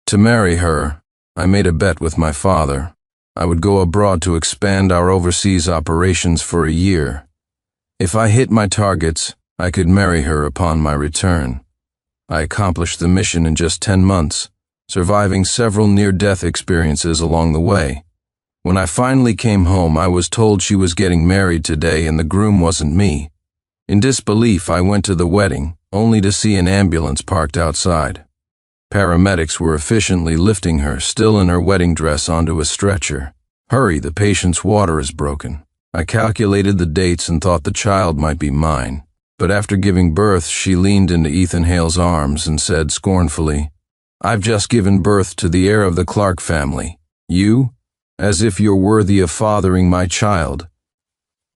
To marry her, I made a bet with my father. I would go abroad to expand our overseas operations for a year. If I hit my targets, I could marry her upon my return. I accomplished the mission in just 10 months, surviving several near-death experiences along the way. When I finally came home, I was told she was getting married today and the groom wasn't me. In disbelief, I went to the wedding, only to see an ambulance parked outside. Paramedics were efficiently lifting her, still in her wedding dress, onto a stretcher. "Hurry, the patient's water is broken." I calculated the dates and thought the child might be mine. But after giving birth, she leaned into Ethan Hale's arms and said scornfully, "I've just given birth to the heir of the Clark family. You? As if you're worthy of fathering my child."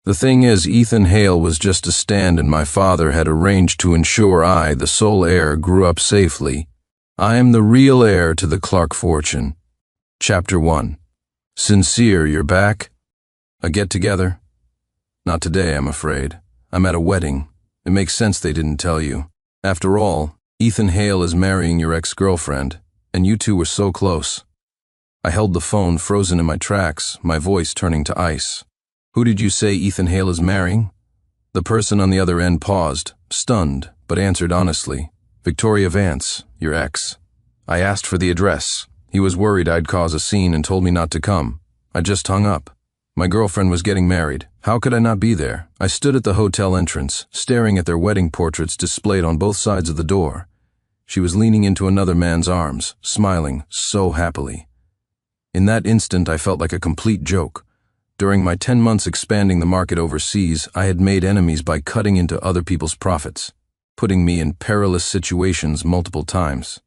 The thing is, Ethan Hale was just a stand, and my father had arranged to ensure I, the sole heir, grew up safely. I am the real heir to the Clark fortune. Chapter 1. Sincere, you're back? A get-together? Not today, I'm afraid. I'm at a wedding. It makes sense they didn't tell you. After all, Ethan Hale is marrying your ex-girlfriend, and you two were so close. I held the phone, frozen in my tracks, my voice turning to ice. Who did you say Ethan Hale is marrying? The person on the other end paused, stunned, but answered honestly. Victoria Vance, your ex. I asked for the address. He was worried I'd cause a scene and told me not to come. I just hung up. My girlfriend was getting married. How could I not be there? I stood at the hotel entrance, staring at their wedding portraits displayed on both sides of the door. She was leaning into another man's arms, smiling so happily. In that instant, I felt like a complete joke. During my 10 months expanding the market overseas, I had made enemies by cutting into other people's profits, putting me in perilous situations multiple times.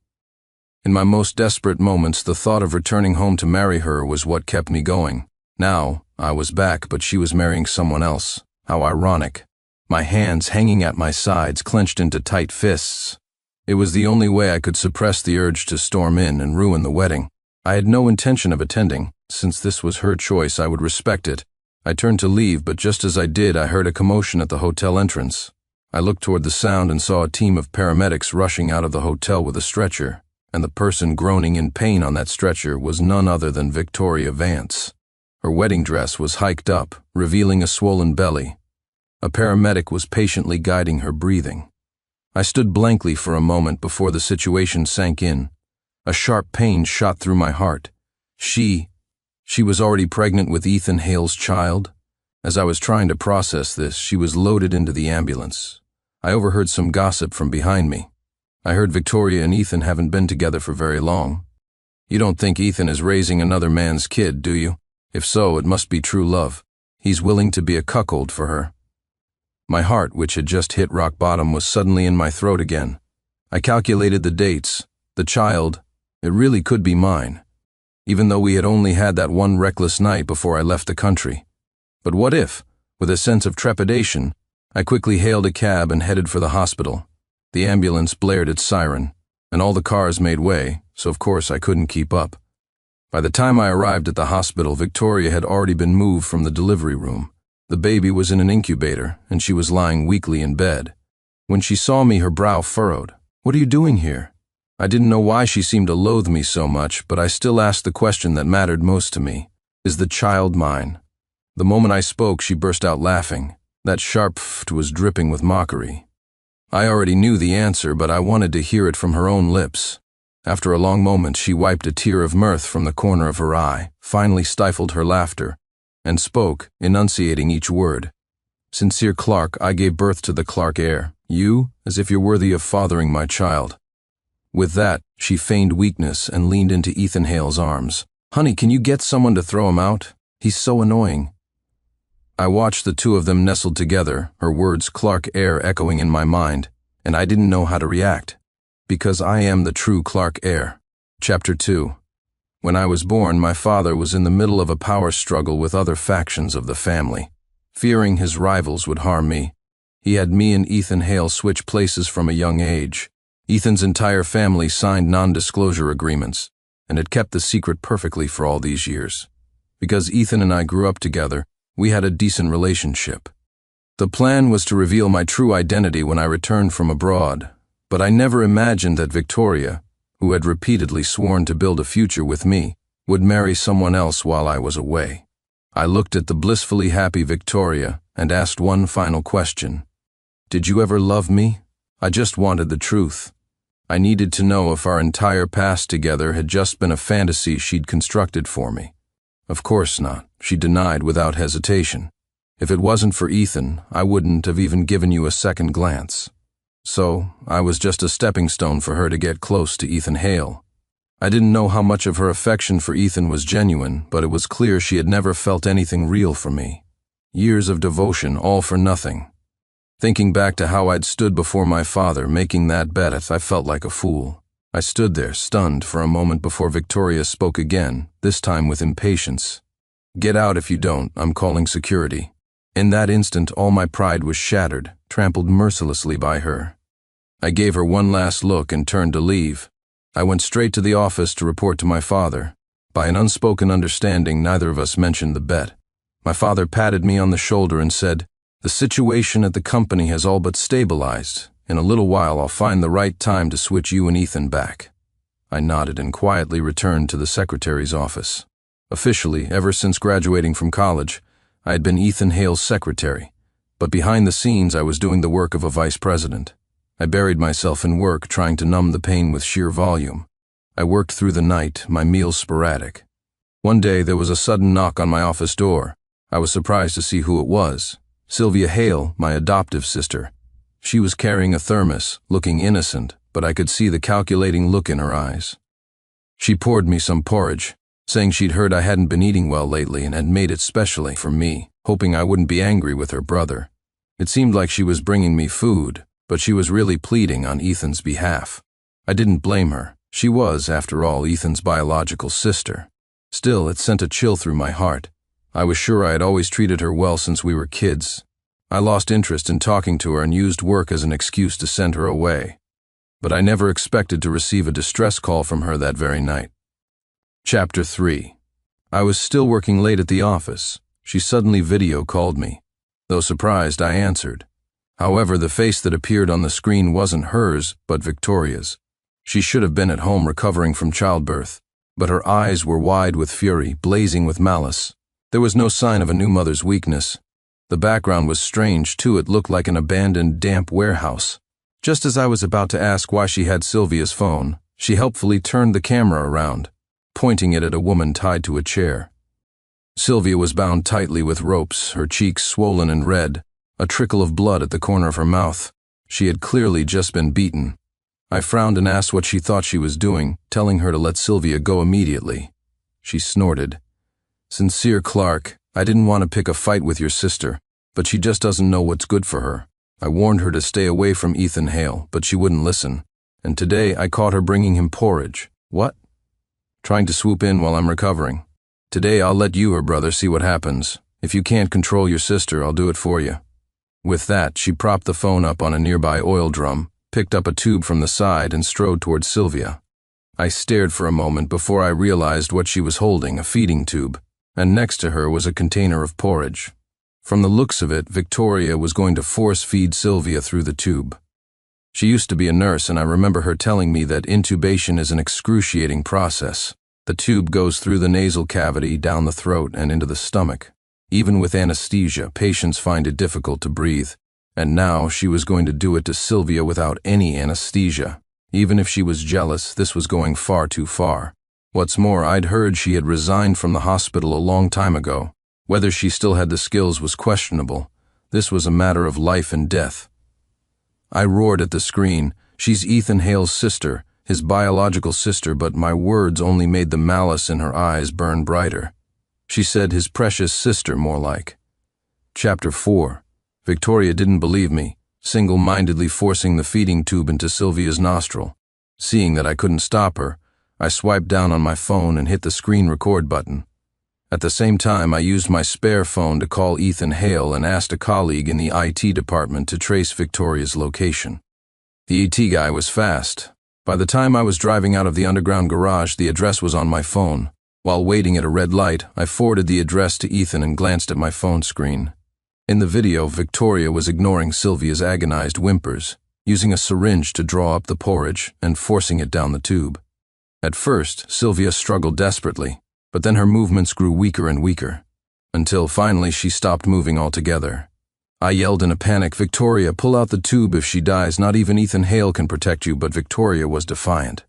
In my most desperate moments, the thought of returning home to marry her was what kept me going. Now, I was back, but she was marrying someone else. How ironic. My hands hanging at my sides, clenched into tight fists. It was the only way I could suppress the urge to storm in and ruin the wedding. I had no intention of attending. Since this was her choice, I would respect it. I turned to leave, but just as I did, I heard a commotion at the hotel entrance. I looked toward the sound and saw a team of paramedics rushing out of the hotel with a stretcher, and the person groaning in pain on that stretcher was none other than Victoria Vance. Her wedding dress was hiked up, revealing a swollen belly. A paramedic was patiently guiding her breathing. I stood blankly for a moment before the situation sank in. A sharp pain shot through my heart. She was already pregnant with Ethan Hale's child? As I was trying to process this, she was loaded into the ambulance. I overheard some gossip from behind me. I heard Victoria and Ethan haven't been together for very long. You don't think Ethan is raising another man's kid, do you? If so, it must be true love. He's willing to be a cuckold for her. My heart, which had just hit rock bottom, was suddenly in my throat again. I calculated the dates. The child, it really could be mine, even though we had only had that one reckless night before I left the country. But what if, with a sense of trepidation, I quickly hailed a cab and headed for the hospital. The ambulance blared its siren, and all the cars made way, so of course I couldn't keep up. By the time I arrived at the hospital, Victoria had already been moved from the delivery room. The baby was in an incubator, and she was lying weakly in bed. When she saw me, her brow furrowed. "What are you doing here?" I didn't know why she seemed to loathe me so much, but I still asked the question that mattered most to me. Is the child mine? The moment I spoke, she burst out laughing. That sharp "ft" was dripping with mockery. I already knew the answer, but I wanted to hear it from her own lips. After a long moment, she wiped a tear of mirth from the corner of her eye, finally stifled her laughter, and spoke, enunciating each word. "Sincere Clark, I gave birth to the Clark heir. You, as if you're worthy of fathering my child." With that, she feigned weakness and leaned into Ethan Hale's arms. "Honey, can you get someone to throw him out? He's so annoying." I watched the two of them nestled together, her words Clark heir echoing in my mind, and I didn't know how to react. Because I am the true Clark heir. Chapter 2. When I was born, my father was in the middle of a power struggle with other factions of the family. Fearing his rivals would harm me, he had me and Ethan Hale switch places from a young age. Ethan's entire family signed non-disclosure agreements, and had kept the secret perfectly for all these years. Because Ethan and I grew up together, we had a decent relationship. The plan was to reveal my true identity when I returned from abroad, but I never imagined that Victoria, who had repeatedly sworn to build a future with me, would marry someone else while I was away. I looked at the blissfully happy Victoria and asked one final question. Did you ever love me? I just wanted the truth. I needed to know if our entire past together had just been a fantasy she'd constructed for me. Of course not, she denied without hesitation. If it wasn't for Ethan, I wouldn't have even given you a second glance. So, I was just a stepping stone for her to get close to Ethan Hale. I didn't know how much of her affection for Ethan was genuine, but it was clear she had never felt anything real for me. Years of devotion, all for nothing. Thinking back to how I'd stood before my father making that bet, I felt like a fool. I stood there, stunned, for a moment before Victoria spoke again, this time with impatience. Get out if you don't, I'm calling security. In that instant, all my pride was shattered, trampled mercilessly by her. I gave her one last look and turned to leave. I went straight to the office to report to my father. By an unspoken understanding, neither of us mentioned the bet. My father patted me on the shoulder and said, "The situation at the company has all but stabilized. In a little while I'll find the right time to switch you and Ethan back." I nodded and quietly returned to the secretary's office. Officially, ever since graduating from college, I had been Ethan Hale's secretary, but behind the scenes I was doing the work of a vice president. I buried myself in work, trying to numb the pain with sheer volume. I worked through the night, my meals sporadic. One day there was a sudden knock on my office door. I was surprised to see who it was. Sylvia Hale, my adoptive sister. She was carrying a thermos, looking innocent, but I could see the calculating look in her eyes. She poured me some porridge, saying she'd heard I hadn't been eating well lately and had made it specially for me, hoping I wouldn't be angry with her brother. It seemed like she was bringing me food, but she was really pleading on Ethan's behalf. I didn't blame her. She was, after all, Ethan's biological sister. Still, it sent a chill through my heart. I was sure I had always treated her well since we were kids. I lost interest in talking to her and used work as an excuse to send her away. But I never expected to receive a distress call from her that very night. Chapter 3. I was still working late at the office. She suddenly video called me. Though surprised, I answered. However, the face that appeared on the screen wasn't hers, but Victoria's. She should have been at home recovering from childbirth, but her eyes were wide with fury, blazing with malice. There was no sign of a new mother's weakness. The background was strange, too. It looked like an abandoned, damp warehouse. Just as I was about to ask why she had Sylvia's phone, she helpfully turned the camera around, pointing it at a woman tied to a chair. Sylvia was bound tightly with ropes, her cheeks swollen and red, a trickle of blood at the corner of her mouth. She had clearly just been beaten. I frowned and asked what she thought she was doing, telling her to let Sylvia go immediately. She snorted. "Sincere Clark, I didn't want to pick a fight with your sister, but she just doesn't know what's good for her. I warned her to stay away from Ethan Hale, but she wouldn't listen. And today I caught her bringing him porridge." "What?" "Trying to swoop in while I'm recovering. Today I'll let you, her brother, see what happens. If you can't control your sister, I'll do it for you." With that, she propped the phone up on a nearby oil drum, picked up a tube from the side, and strode towards Sylvia. I stared for a moment before I realized what she was holding, a feeding tube, and next to her was a container of porridge. From the looks of it, Victoria was going to force-feed Sylvia through the tube. She used to be a nurse, and I remember her telling me that intubation is an excruciating process. The tube goes through the nasal cavity, down the throat, and into the stomach. Even with anesthesia, patients find it difficult to breathe. And now she was going to do it to Sylvia without any anesthesia. Even if she was jealous, this was going far too far. What's more, I'd heard she had resigned from the hospital a long time ago. Whether she still had the skills was questionable. This was a matter of life and death. I roared at the screen. She's Ethan Hale's sister, his biological sister, but my words only made the malice in her eyes burn brighter. She said his precious sister, more like. Chapter 4. Victoria didn't believe me, single-mindedly forcing the feeding tube into Sylvia's nostril. Seeing that I couldn't stop her, I swiped down on my phone and hit the screen record button. At the same time, I used my spare phone to call Ethan Hale and asked a colleague in the IT department to trace Victoria's location. The IT guy was fast. By the time I was driving out of the underground garage, the address was on my phone. While waiting at a red light, I forwarded the address to Ethan and glanced at my phone screen. In the video, Victoria was ignoring Sylvia's agonized whimpers, using a syringe to draw up the porridge and forcing it down the tube. At first, Sylvia struggled desperately, but then her movements grew weaker and weaker, until finally she stopped moving altogether. I yelled in a panic, "Victoria, pull out the tube if she dies. Not even Ethan Hale can protect you," but Victoria was defiant.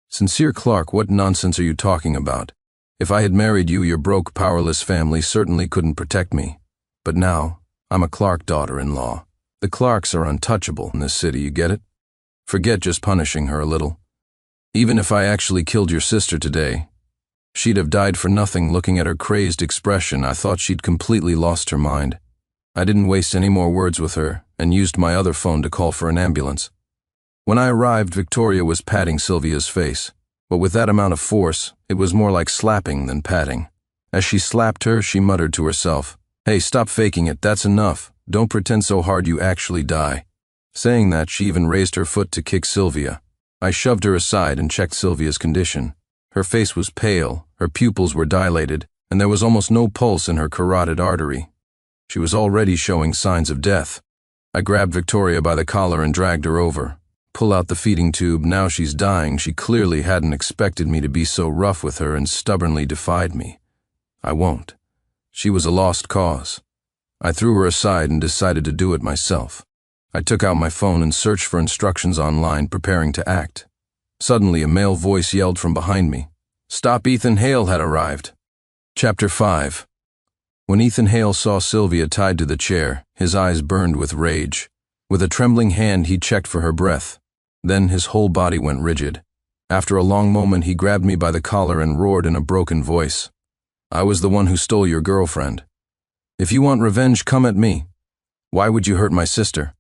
"Sincere Clark, what nonsense are you talking about? If I had married you, your broke, powerless family certainly couldn't protect me. But now, I'm a Clark daughter-in-law. The Clarks are untouchable in this city, you get it? Forget just punishing her a little. Even if I actually killed your sister today, she'd have died for nothing." Looking at her crazed expression, I thought she'd completely lost her mind. I didn't waste any more words with her and used my other phone to call for an ambulance. When I arrived, Victoria was patting Sylvia's face, but with that amount of force, it was more like slapping than patting. As she slapped her, she muttered to herself, "Hey, stop faking it, that's enough. Don't pretend so hard you actually die." Saying that, she even raised her foot to kick Sylvia. I shoved her aside and checked Sylvia's condition. Her face was pale, her pupils were dilated, and there was almost no pulse in her carotid artery. She was already showing signs of death. I grabbed Victoria by the collar and dragged her over. "Pull out the feeding tube, now she's dying." She clearly hadn't expected me to be so rough with her and stubbornly defied me. "I won't." She was a lost cause. I threw her aside and decided to do it myself. I took out my phone and searched for instructions online, preparing to act. Suddenly, a male voice yelled from behind me. "Stop, Ethan Hale had arrived." Chapter 5. When Ethan Hale saw Sylvia tied to the chair, his eyes burned with rage. With a trembling hand, he checked for her breath. Then his whole body went rigid. After a long moment, he grabbed me by the collar and roared in a broken voice, "I was the one who stole your girlfriend. If you want revenge, come at me. Why would you hurt my sister?"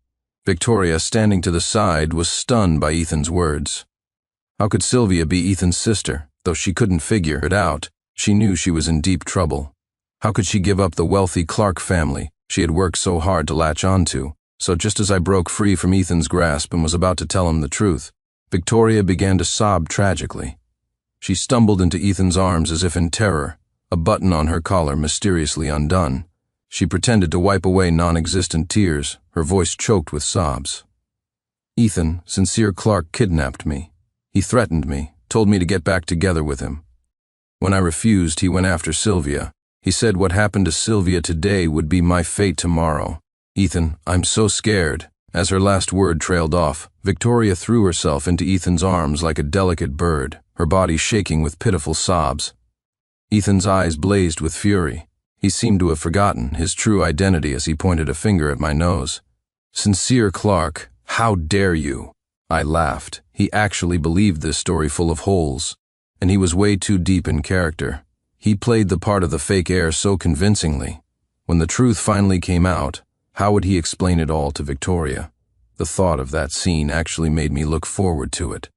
Victoria, standing to the side, was stunned by Ethan's words. How could Sylvia be Ethan's sister? Though she couldn't figure it out, she knew she was in deep trouble. How could she give up the wealthy Clark family she had worked so hard to latch onto? So just as I broke free from Ethan's grasp and was about to tell him the truth, Victoria began to sob tragically. She stumbled into Ethan's arms as if in terror, a button on her collar mysteriously undone. She pretended to wipe away non-existent tears, her voice choked with sobs. "Ethan, Sincere Clark kidnapped me. He threatened me, told me to get back together with him. When I refused, he went after Sylvia. He said what happened to Sylvia today would be my fate tomorrow. Ethan, I'm so scared." As her last word trailed off, Victoria threw herself into Ethan's arms like a delicate bird, her body shaking with pitiful sobs. Ethan's eyes blazed with fury. He seemed to have forgotten his true identity as he pointed a finger at my nose. "Sincere Clark, how dare you?" I laughed. He actually believed this story full of holes, and he was way too deep in character. He played the part of the fake heir so convincingly. When the truth finally came out, how would he explain it all to Victoria? The thought of that scene actually made me look forward to it.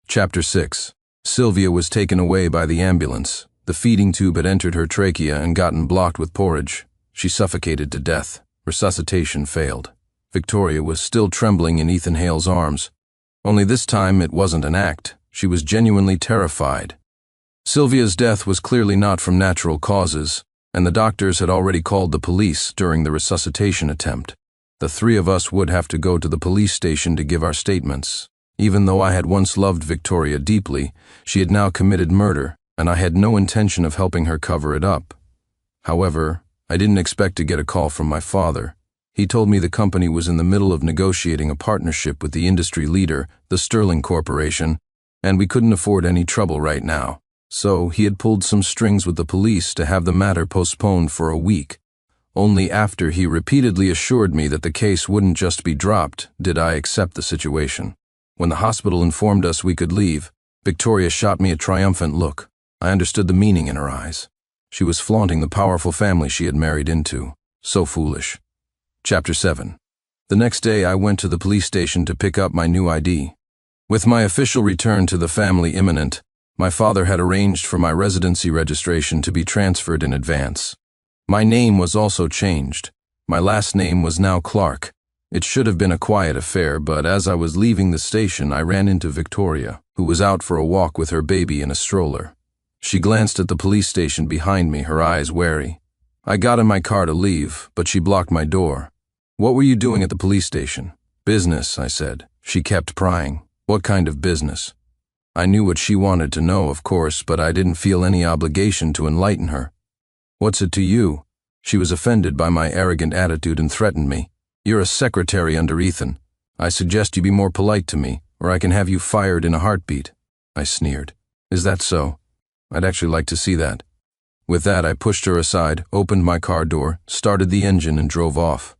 Chapter 6. Sylvia was taken away by the ambulance. The feeding tube had entered her trachea and gotten blocked with porridge. She suffocated to death. Resuscitation failed. Victoria was still trembling in Ethan Hale's arms. Only this time it wasn't an act. She was genuinely terrified. Sylvia's death was clearly not from natural causes, and the doctors had already called the police during the resuscitation attempt. The three of us would have to go to the police station to give our statements. Even though I had once loved Victoria deeply, she had now committed murder, and I had no intention of helping her cover it up. However, I didn't expect to get a call from my father. He told me the company was in the middle of negotiating a partnership with the industry leader, the Sterling Corporation, and we couldn't afford any trouble right now. So he had pulled some strings with the police to have the matter postponed for a week. Only after he repeatedly assured me that the case wouldn't just be dropped did I accept the situation. When the hospital informed us we could leave, Victoria shot me a triumphant look. I understood the meaning in her eyes. She was flaunting the powerful family she had married into. So foolish. Chapter 7. The next day I went to the police station to pick up my new ID. With my official return to the family imminent, my father had arranged for my residency registration to be transferred in advance. My name was also changed. My last name was now Clark. It should have been a quiet affair, but as I was leaving the station, I ran into Victoria, who was out for a walk with her baby in a stroller. She glanced at the police station behind me, her eyes wary. I got in my car to leave, but she blocked my door. "What were you doing at the police station?" "Business," I said. She kept prying. "What kind of business?" I knew what she wanted to know, of course, but I didn't feel any obligation to enlighten her. "What's it to you?" She was offended by my arrogant attitude and threatened me. "You're a secretary under Ethan. I suggest you be more polite to me, or I can have you fired in a heartbeat." I sneered. "Is that so? I'd actually like to see that." With that, I pushed her aside, opened my car door, started the engine, and drove off.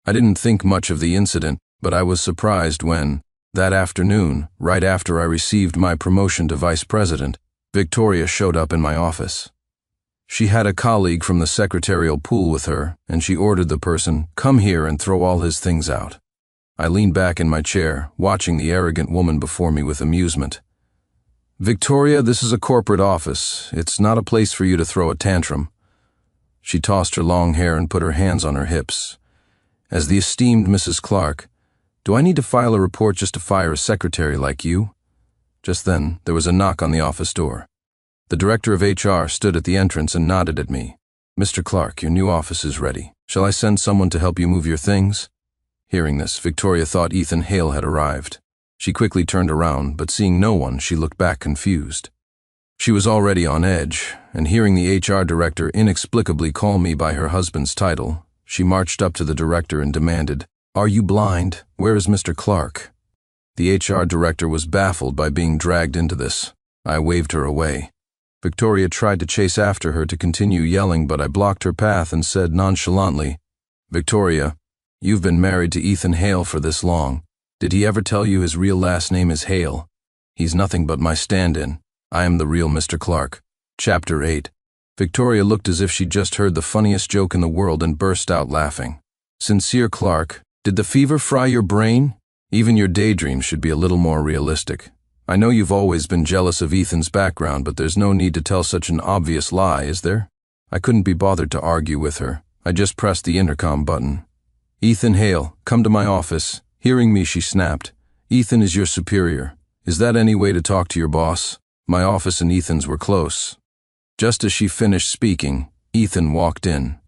I didn't think much of the incident, but I was surprised when, that afternoon, right after I received my promotion to vice president, Victoria showed up in my office. She had a colleague from the secretarial pool with her, and she ordered the person, "Come here and throw all his things out." I leaned back in my chair, watching the arrogant woman before me with amusement. "Victoria, this is a corporate office. It's not a place for you to throw a tantrum." She tossed her long hair and put her hands on her hips. "As the esteemed Mrs. Clark, do I need to file a report just to fire a secretary like you?" Just then, there was a knock on the office door. The director of HR stood at the entrance and nodded at me. "Mr. Clark, your new office is ready. Shall I send someone to help you move your things?" Hearing this, Victoria thought Ethan Hale had arrived. She quickly turned around, but seeing no one, she looked back confused. She was already on edge, and hearing the HR director inexplicably call me by her husband's title, she marched up to the director and demanded, "Are you blind? Where is Mr. Clark?" The HR director was baffled by being dragged into this. I waved her away. Victoria tried to chase after her to continue yelling, but I blocked her path and said nonchalantly, "Victoria, you've been married to Ethan Hale for this long. Did he ever tell you his real last name is Hale? He's nothing but my stand-in. I am the real Mr. Clark." Chapter 8. Victoria looked as if she'd just heard the funniest joke in the world and burst out laughing. "Sincere Clark, did the fever fry your brain? Even your daydreams should be a little more realistic. I know you've always been jealous of Ethan's background, but there's no need to tell such an obvious lie, is there?" I couldn't be bothered to argue with her. I just pressed the intercom button. "Ethan Hale, come to my office." Hearing me, she snapped, "Ethan is your superior. Is that any way to talk to your boss?" My office and Ethan's were close. Just as she finished speaking, Ethan walked in.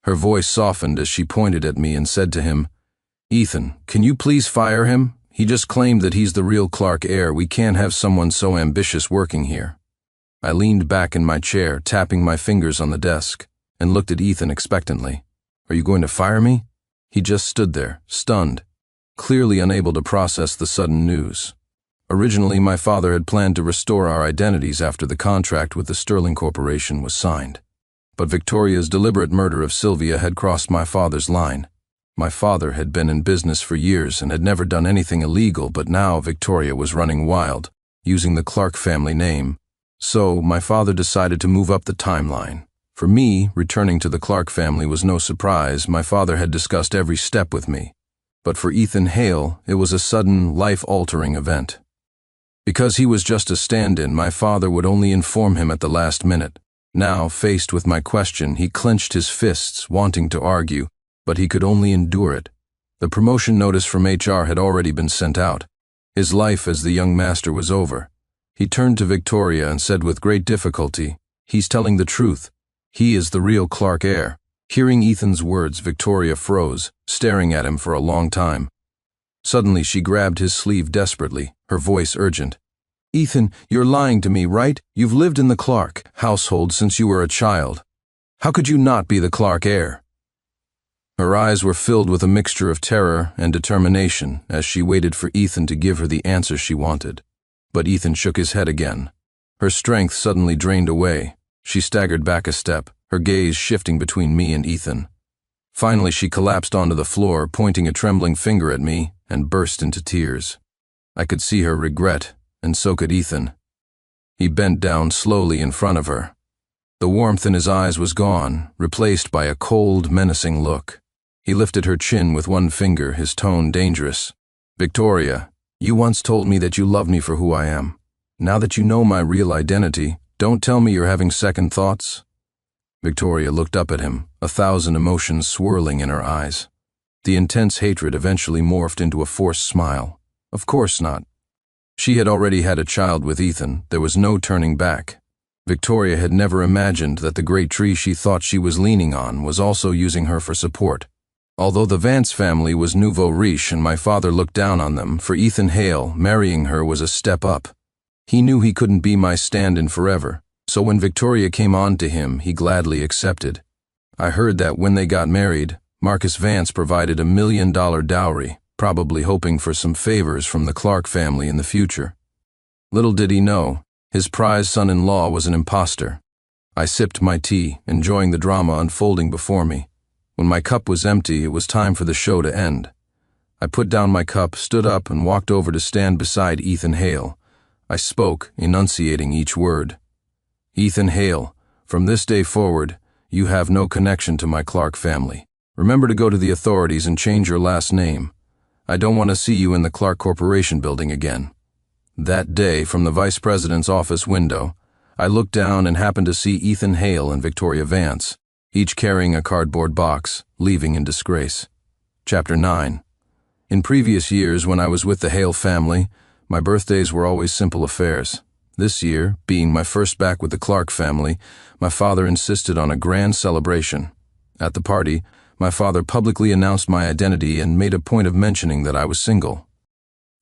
Her voice softened as she pointed at me and said to him, "Ethan, can you please fire him? He just claimed that he's the real Clark heir. We can't have someone so ambitious working here." I leaned back in my chair, tapping my fingers on the desk, and looked at Ethan expectantly. "Are you going to fire me?" He just stood there, stunned, clearly unable to process the sudden news. Originally, my father had planned to restore our identities after the contract with the Sterling Corporation was signed. But Victoria's deliberate murder of Sylvia had crossed my father's line. My father had been in business for years and had never done anything illegal, but now Victoria was running wild, using the Clark family name. So, my father decided to move up the timeline. For me, returning to the Clark family was no surprise. My father had discussed every step with me. But for Ethan Hale, it was a sudden, life-altering event. Because he was just a stand-in, my father would only inform him at the last minute. Now, faced with my question, he clenched his fists, wanting to argue, but he could only endure it. The promotion notice from HR had already been sent out. His life as the young master was over. He turned to Victoria and said with great difficulty, "He's telling the truth. He is the real Clark heir." Hearing Ethan's words, Victoria froze, staring at him for a long time. Suddenly, she grabbed his sleeve desperately, her voice urgent. "Ethan, you're lying to me, right? You've lived in the Clark household since you were a child. How could you not be the Clark heir?" Her eyes were filled with a mixture of terror and determination as she waited for Ethan to give her the answer she wanted. But Ethan shook his head again. Her strength suddenly drained away. She staggered back a step, her gaze shifting between me and Ethan. Finally, she collapsed onto the floor, pointing a trembling finger at me, and burst into tears. I could see her regret, and so could Ethan. He bent down slowly in front of her. The warmth in his eyes was gone, replaced by a cold, menacing look. He lifted her chin with one finger, his tone dangerous. "Victoria, you once told me that you love me for who I am. Now that you know my real identity, don't tell me you're having second thoughts." Victoria looked up at him, 1,000 emotions swirling in her eyes. The intense hatred eventually morphed into a forced smile. Of course not. She had already had a child with Ethan. There was no turning back. Victoria had never imagined that the great tree she thought she was leaning on was also using her for support. Although the Vance family was nouveau riche and my father looked down on them, for Ethan Hale, marrying her was a step up. He knew he couldn't be my stand-in forever, so when Victoria came on to him, he gladly accepted. I heard that when they got married, Marcus Vance provided $1 million dowry, probably hoping for some favors from the Clark family in the future. Little did he know, his prize son-in-law was an imposter. I sipped my tea, enjoying the drama unfolding before me. When my cup was empty, it was time for the show to end. I put down my cup, stood up, and walked over to stand beside Ethan Hale. I spoke, enunciating each word. Ethan Hale, from this day forward, you have no connection to my Clark family. Remember to go to the authorities and change your last name. I don't want to see you in the Clark Corporation building again. That day, from the vice president's office window, I looked down and happened to see Ethan Hale and Victoria Vance, each carrying a cardboard box, leaving in disgrace. Chapter 9. In previous years, when I was with the Hale family, my birthdays were always simple affairs. This year, being my first back with the Clark family, my father insisted on a grand celebration. At the party, my father publicly announced my identity and made a point of mentioning that I was single.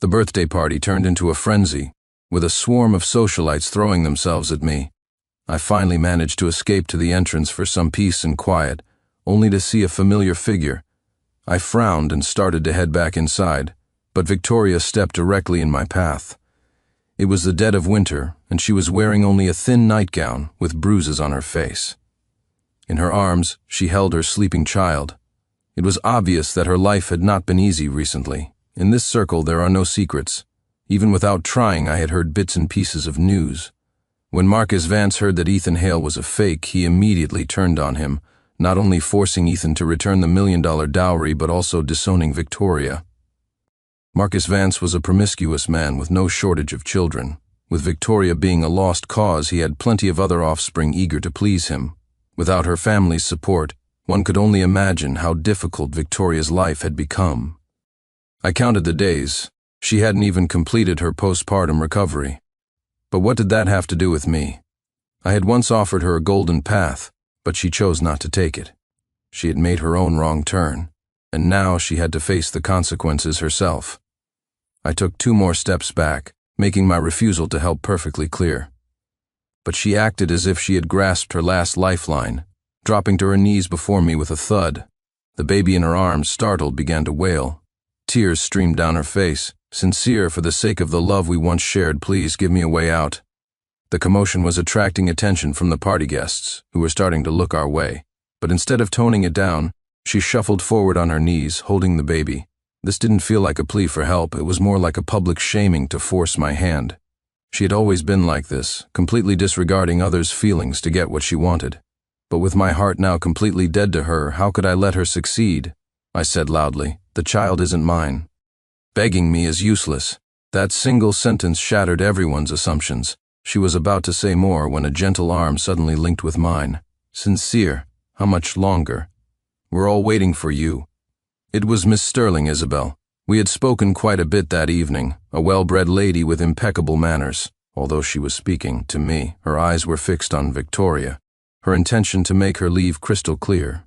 The birthday party turned into a frenzy, with a swarm of socialites throwing themselves at me. I finally managed to escape to the entrance for some peace and quiet, only to see a familiar figure. I frowned and started to head back inside, but Victoria stepped directly in my path. It was the dead of winter, and she was wearing only a thin nightgown with bruises on her face. In her arms, she held her sleeping child. It was obvious that her life had not been easy recently. In this circle, there are no secrets. Even without trying, I had heard bits and pieces of news. When Marcus Vance heard that Ethan Hale was a fake, he immediately turned on him, not only forcing Ethan to return the $1 million dowry, but also disowning Victoria. Marcus Vance was a promiscuous man with no shortage of children. With Victoria being a lost cause, he had plenty of other offspring eager to please him. Without her family's support, one could only imagine how difficult Victoria's life had become. I counted the days. She hadn't even completed her postpartum recovery. But what did that have to do with me? I had once offered her a golden path, but she chose not to take it. She had made her own wrong turn, and now she had to face the consequences herself. I took 2 more steps back, making my refusal to help perfectly clear. But she acted as if she had grasped her last lifeline, dropping to her knees before me with a thud. The baby in her arms, startled, began to wail. Tears streamed down her face. Sincere, for the sake of the love we once shared, please give me a way out. The commotion was attracting attention from the party guests, who were starting to look our way. But instead of toning it down, she shuffled forward on her knees, holding the baby. This didn't feel like a plea for help, it was more like a public shaming to force my hand. She had always been like this, completely disregarding others' feelings to get what she wanted. But with my heart now completely dead to her, how could I let her succeed? I said loudly, "The child isn't mine." Begging me is useless. That single sentence shattered everyone's assumptions. She was about to say more when a gentle arm suddenly linked with mine. "Sincere, how much longer? We're all waiting for you." It was Miss Sterling, Isabel. We had spoken quite a bit that evening, a well-bred lady with impeccable manners. Although she was speaking to me, her eyes were fixed on Victoria, her intention to make her leave crystal clear.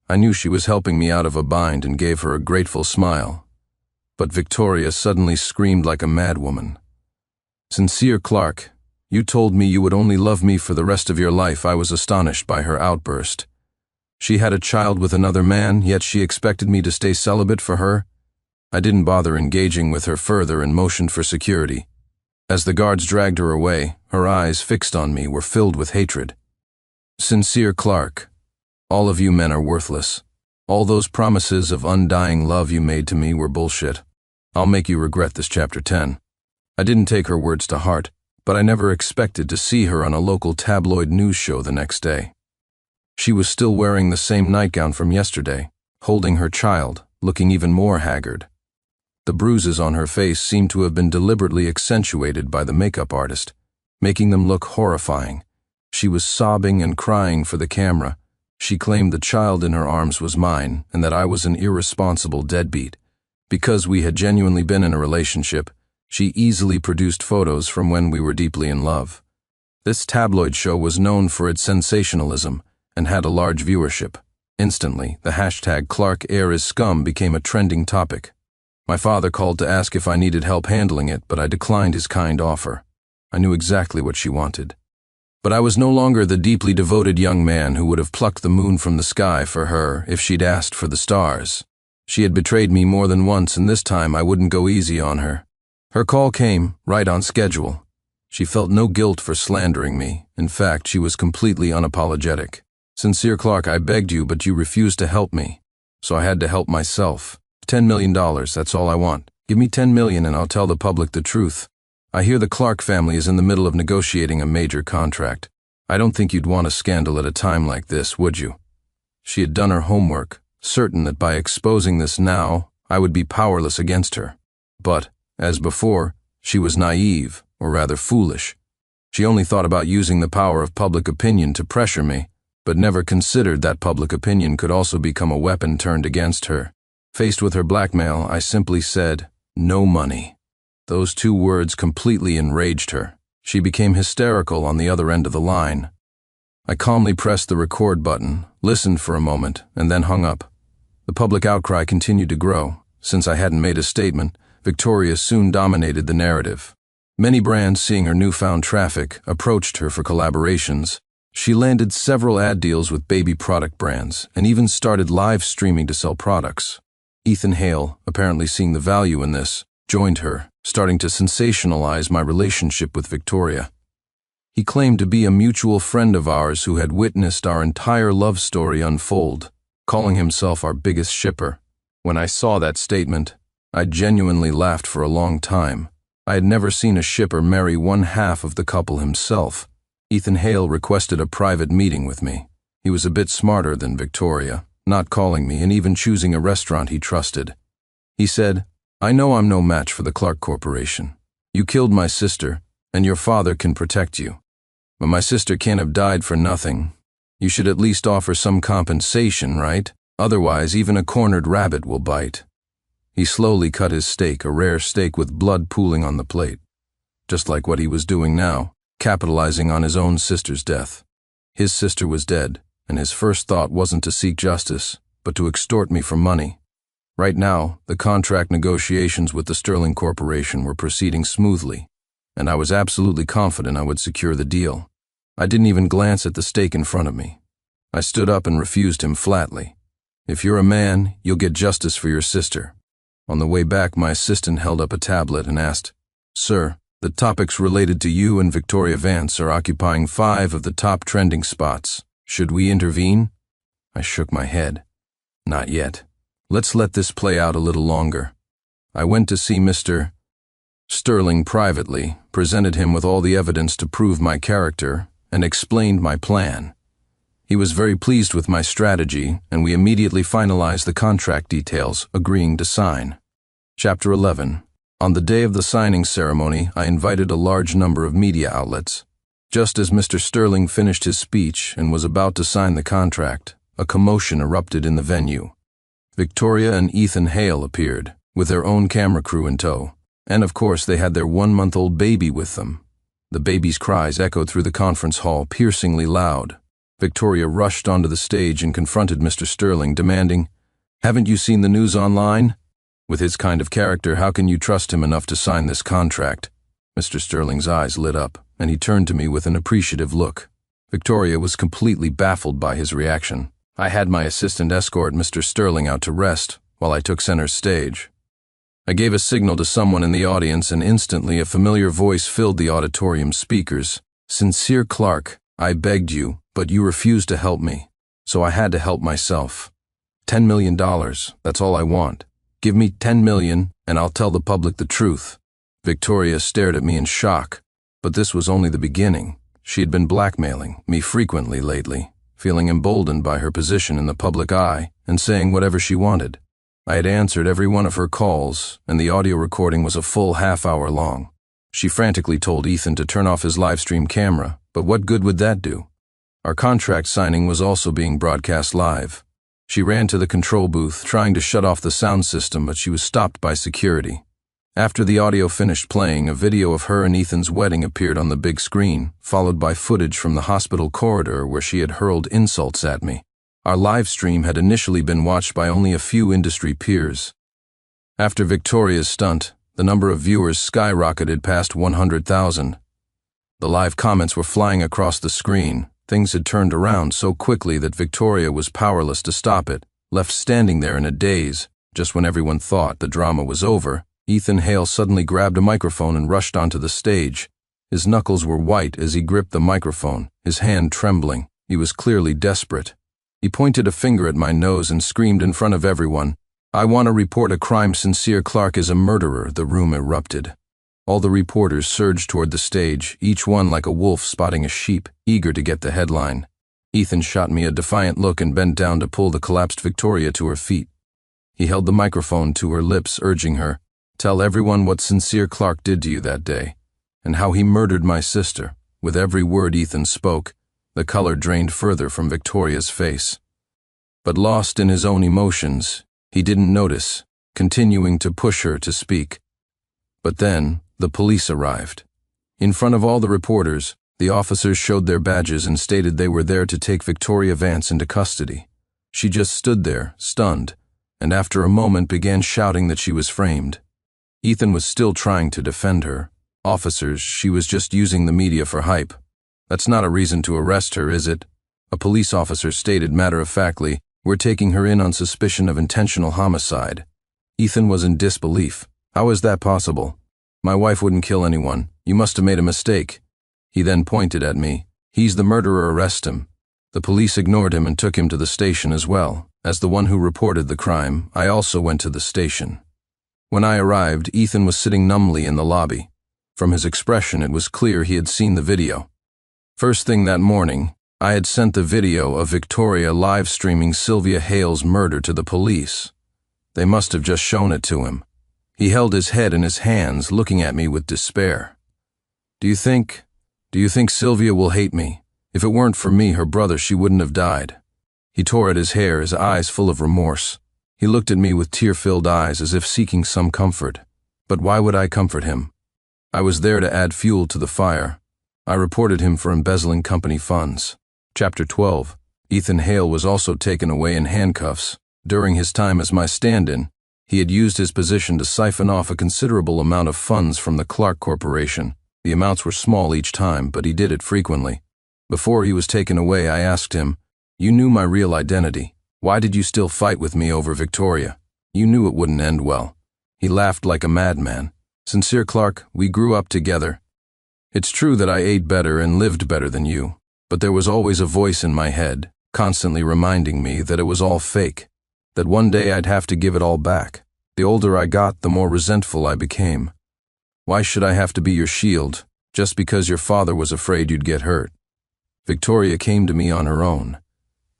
I knew she was helping me out of a bind and gave her a grateful smile. But Victoria suddenly screamed like a madwoman. "Sincere Clark, you told me you would only love me for the rest of your life." I was astonished by her outburst. She had a child with another man, yet she expected me to stay celibate for her? I didn't bother engaging with her further and motioned for security. As the guards dragged her away, her eyes, fixed on me, were filled with hatred. "Sincere Clark, all of you men are worthless. All those promises of undying love you made to me were bullshit. I'll make you regret this." Chapter 10. I didn't take her words to heart, but I never expected to see her on a local tabloid news show the next day. She was still wearing the same nightgown from yesterday, holding her child, looking even more haggard. The bruises on her face seemed to have been deliberately accentuated by the makeup artist, making them look horrifying. She was sobbing and crying for the camera. She claimed the child in her arms was mine and that I was an irresponsible deadbeat. Because we had genuinely been in a relationship, she easily produced photos from when we were deeply in love. This tabloid show was known for its sensationalism and had a large viewership. Instantly, the hashtag Clark Air is Scum became a trending topic. My father called to ask if I needed help handling it, but I declined his kind offer. I knew exactly what she wanted. But I was no longer the deeply devoted young man who would have plucked the moon from the sky for her if she'd asked for the stars. She had betrayed me more than once, and this time I wouldn't go easy on her. Her call came, right on schedule. She felt no guilt for slandering me. In fact, she was completely unapologetic. "Sincere Clark, I begged you, but you refused to help me. So I had to help myself. $10 million, that's all I want. Give me $10 million and I'll tell the public the truth. I hear the Clark family is in the middle of negotiating a major contract. I don't think you'd want a scandal at a time like this, would you?" She had done her homework, certain that by exposing this now, I would be powerless against her. But, as before, she was naive, or rather foolish. She only thought about using the power of public opinion to pressure me, but never considered that public opinion could also become a weapon turned against her. Faced with her blackmail, I simply said, "No money." Those two words completely enraged her. She became hysterical on the other end of the line. I calmly pressed the record button, listened for a moment, and then hung up. The public outcry continued to grow. Since I hadn't made a statement, Victoria soon dominated the narrative. Many brands, seeing her newfound traffic, approached her for collaborations. She landed several ad deals with baby product brands, and even started live streaming to sell products. Ethan Hale, apparently seeing the value in this, joined her, starting to sensationalize my relationship with Victoria. He claimed to be a mutual friend of ours who had witnessed our entire love story unfold, calling himself our biggest shipper. When I saw that statement, I genuinely laughed for a long time. I had never seen a shipper marry one half of the couple himself. Ethan Hale requested a private meeting with me. He was a bit smarter than Victoria, not calling me and even choosing a restaurant he trusted. He said, "I know I'm no match for the Clark Corporation. You killed my sister, and your father can protect you. But my sister can't have died for nothing. You should at least offer some compensation, right? Otherwise, even a cornered rabbit will bite." He slowly cut his steak, a rare steak with blood pooling on the plate. Just like what he was doing now, capitalizing on his own sister's death. His sister was dead, and his first thought wasn't to seek justice, but to extort me for money. Right now, the contract negotiations with the Sterling Corporation were proceeding smoothly, and I was absolutely confident I would secure the deal. I didn't even glance at the steak in front of me. I stood up and refused him flatly. "If you're a man, you'll get justice for your sister." On the way back, my assistant held up a tablet and asked, "Sir, the topics related to you and Victoria Vance are occupying 5 of the top trending spots. Should we intervene?" I shook my head. "Not yet. Let's let this play out a little longer." I went to see Mr. Sterling privately, presented him with all the evidence to prove my character, and explained my plan. He was very pleased with my strategy, and we immediately finalized the contract details, agreeing to sign. Chapter 11. On the day of the signing ceremony, I invited a large number of media outlets. Just as Mr. Sterling finished his speech and was about to sign the contract, a commotion erupted in the venue. Victoria and Ethan Hale appeared, with their own camera crew in tow, and of course they had their 1-month-old baby with them. The baby's cries echoed through the conference hall, piercingly loud. Victoria rushed onto the stage and confronted Mr. Sterling, demanding, "Haven't you seen the news online? With his kind of character, how can you trust him enough to sign this contract?" Mr. Sterling's eyes lit up, and he turned to me with an appreciative look. Victoria was completely baffled by his reaction. I had my assistant escort Mr. Sterling out to rest while I took center stage. I gave a signal to someone in the audience, and instantly a familiar voice filled the auditorium's speakers. "Sincere Clark, I begged you, but you refused to help me, so I had to help myself. $10 million, that's all I want. Give me $10 million, and I'll tell the public the truth." Victoria stared at me in shock, but this was only the beginning. She had been blackmailing me frequently lately, feeling emboldened by her position in the public eye and saying whatever she wanted. I had answered every one of her calls, and the audio recording was a full half-hour long. She frantically told Ethan to turn off his live-stream camera, but what good would that do? Our contract signing was also being broadcast live. She ran to the control booth, trying to shut off the sound system, but she was stopped by security. After the audio finished playing, a video of her and Ethan's wedding appeared on the big screen, followed by footage from the hospital corridor where she had hurled insults at me. Our live stream had initially been watched by only a few industry peers. After Victoria's stunt, the number of viewers skyrocketed past 100,000. The live comments were flying across the screen. Things had turned around so quickly that Victoria was powerless to stop it, left standing there in a daze. Just when everyone thought the drama was over, Ethan Hale suddenly grabbed a microphone and rushed onto the stage. His knuckles were white as he gripped the microphone, his hand trembling. He was clearly desperate. He pointed a finger at my nose and screamed in front of everyone, "I want to report a crime. Sincere Clark is a murderer." The room erupted. All the reporters surged toward the stage, each one like a wolf spotting a sheep, eager to get the headline. Ethan shot me a defiant look and bent down to pull the collapsed Victoria to her feet. He held the microphone to her lips, urging her, "Tell everyone what Sincere Clark did to you that day, and how he murdered my sister." With every word Ethan spoke, the color drained further from Victoria's face. But lost in his own emotions, he didn't notice, continuing to push her to speak. But then, the police arrived. In front of all the reporters, the officers showed their badges and stated they were there to take Victoria Vance into custody. She just stood there, stunned, and after a moment began shouting that she was framed. Ethan was still trying to defend her. "Officers, she was just using the media for hype. That's not a reason to arrest her, is it?" A police officer stated matter-of-factly, "We're taking her in on suspicion of intentional homicide." Ethan was in disbelief. "How is that possible? My wife wouldn't kill anyone. You must have made a mistake." He then pointed at me. "He's the murderer, arrest him." The police ignored him and took him to the station as well. As the one who reported the crime, I also went to the station. When I arrived, Ethan was sitting numbly in the lobby. From his expression, it was clear he had seen the video. First thing that morning, I had sent the video of Victoria live streaming Sylvia Hale's murder to the police. They must have just shown it to him. He held his head in his hands, looking at me with despair. Do you think Sylvia will hate me? If it weren't for me, her brother, she wouldn't have died." He tore at his hair, his eyes full of remorse. He looked at me with tear-filled eyes as if seeking some comfort. But why would I comfort him? I was there to add fuel to the fire. I reported him for embezzling company funds. Chapter 12. Ethan Hale was also taken away in handcuffs. During his time as my stand-in, he had used his position to siphon off a considerable amount of funds from the Clark Corporation. The amounts were small each time, but he did it frequently. Before he was taken away, I asked him, "You knew my real identity. Why did you still fight with me over Victoria? You knew it wouldn't end well." He laughed like a madman. "Sincere Clark, we grew up together. It's true that I ate better and lived better than you, but there was always a voice in my head, constantly reminding me that it was all fake, that one day I'd have to give it all back. The older I got, the more resentful I became. Why should I have to be your shield, just because your father was afraid you'd get hurt? Victoria came to me on her own.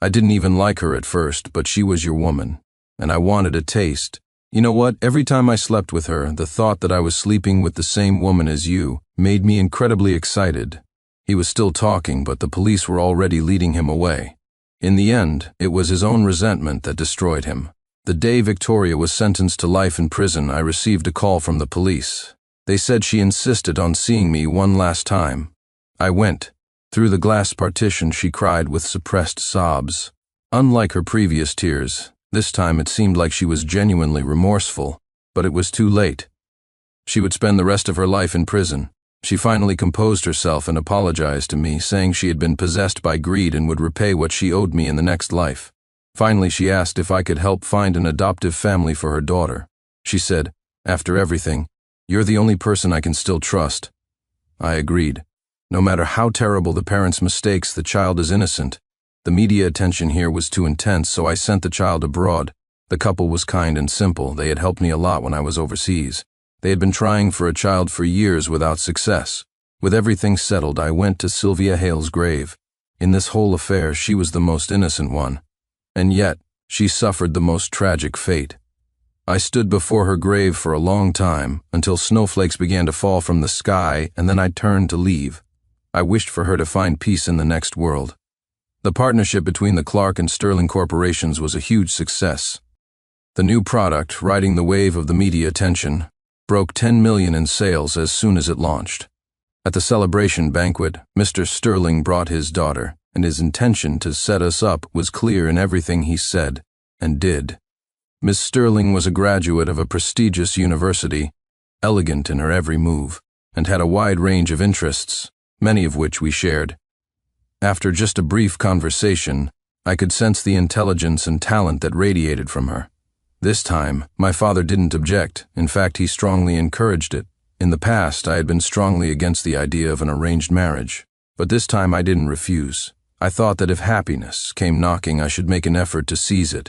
I didn't even like her at first, but she was your woman, and I wanted a taste. You know what? Every time I slept with her, the thought that I was sleeping with the same woman as you made me incredibly excited." He was still talking, but the police were already leading him away. In the end, it was his own resentment that destroyed him. The day Victoria was sentenced to life in prison, I received a call from the police. They said she insisted on seeing me one last time. I went. Through the glass partition, she cried with suppressed sobs. Unlike her previous tears, this time it seemed like she was genuinely remorseful, but it was too late. She would spend the rest of her life in prison. She finally composed herself and apologized to me, saying she had been possessed by greed and would repay what she owed me in the next life. Finally, she asked if I could help find an adoptive family for her daughter. She said, "After everything, you're the only person I can still trust." I agreed. No matter how terrible the parents' mistakes, the child is innocent. The media attention here was too intense, so I sent the child abroad. The couple was kind and simple. They had helped me a lot when I was overseas. They had been trying for a child for years without success. With everything settled, I went to Sylvia Hale's grave. In this whole affair, she was the most innocent one. And yet, she suffered the most tragic fate. I stood before her grave for a long time, until snowflakes began to fall from the sky, and then I turned to leave. I wished for her to find peace in the next world. The partnership between the Clark and Sterling corporations was a huge success. The new product, riding the wave of the media attention, broke 10 million in sales as soon as it launched. At the celebration banquet, Mr. Sterling brought his daughter, and his intention to set us up was clear in everything he said and did. Miss Sterling was a graduate of a prestigious university, elegant in her every move, and had a wide range of interests. many of which we shared. After just a brief conversation, I could sense the intelligence and talent that radiated from her. This time, my father didn't object. In fact, he strongly encouraged it. In the past, I had been strongly against the idea of an arranged marriage, but this time I didn't refuse. I thought that if happiness came knocking, I should make an effort to seize it.